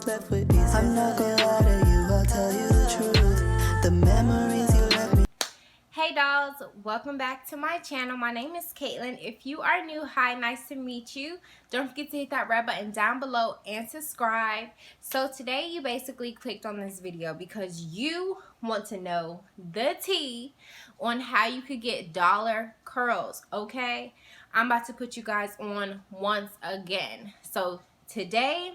left with these. I'm not gonna lie to you, I'll tell you the truth. The memories you left me. Hey dolls, welcome back to my channel. My name is Caitlin. If you are new, hi, nice to meet you. Don't forget to hit that red button down below and subscribe. So today you basically clicked on this video because you want to know the tea on how you could get dollar curls, okay? I'm about to put you guys on once again. So today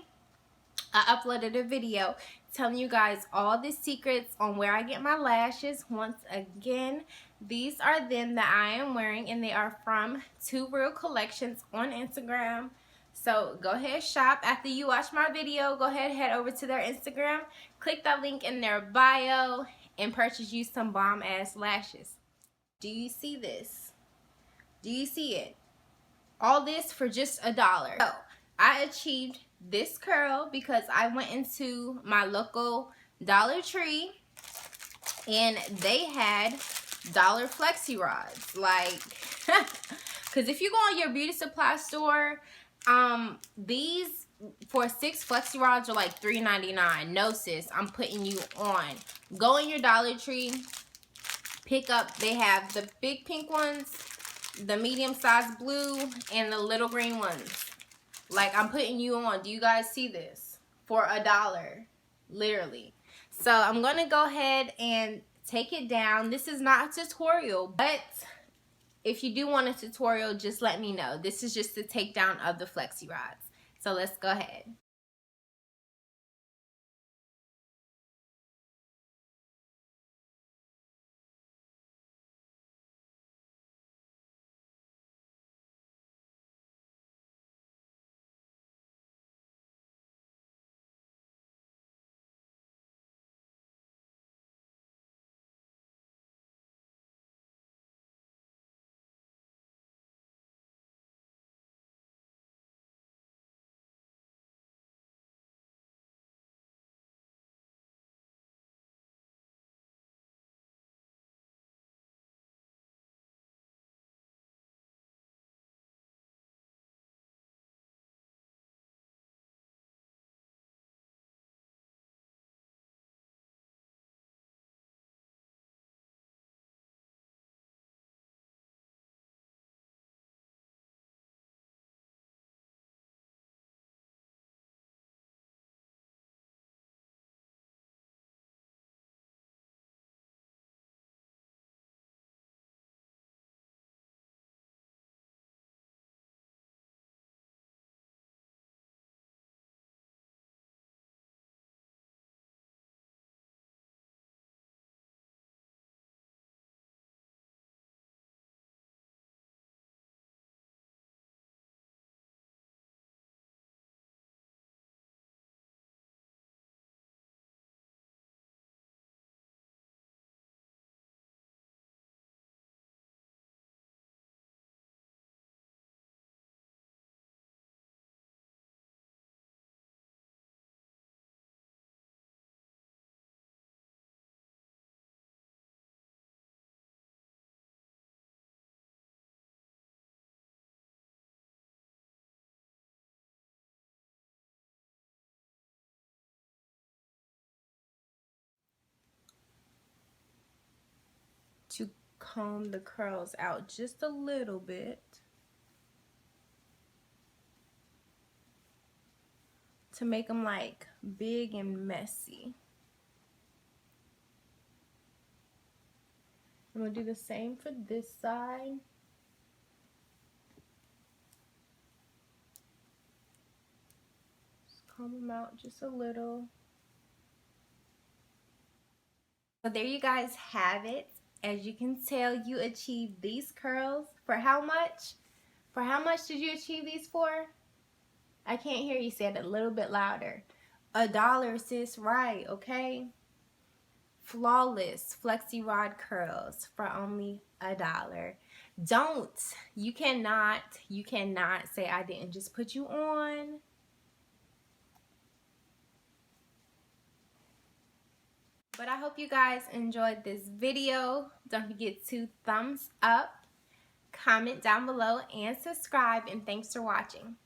I uploaded a video telling you guys all the secrets on where I get my lashes. Once again, these are them that I am wearing, and they are from Two Real Collections on Instagram. So go ahead, shop. After you watch my video, go ahead, head over to their Instagram, click that link in their bio, and purchase you some bomb ass lashes. Do you see this? Do you see it? All this for just $1. So I achieved this curl because I went into my local Dollar Tree and they had dollar flexi rods. Like, because if you go on your beauty supply store, these for 6 flexi rods are like $3.99. No sis, I'm putting you on. Go in your Dollar Tree, pick up, they have the big pink ones, the medium sized blue, and the little green ones. Like, I'm putting you on. Do you guys see this? For $1. Literally. So I'm going to go ahead and take it down. This is not a tutorial, but if you do want a tutorial, just let me know. This is just the takedown of the flexi rods. So let's go ahead. To comb the curls out just a little bit to make them like big and messy. I'm gonna do the same for this side. Just comb them out just a little. So there you guys have it. As you can tell, you achieved these curls for how much? For how much did you achieve these for? I can't hear you. Say it a little bit louder. $1, sis, right, okay? Flawless flexi rod curls for only $1. You cannot say I didn't just put you on. But I hope you guys enjoyed this video. Don't forget to thumbs up, comment down below, and subscribe. And thanks for watching.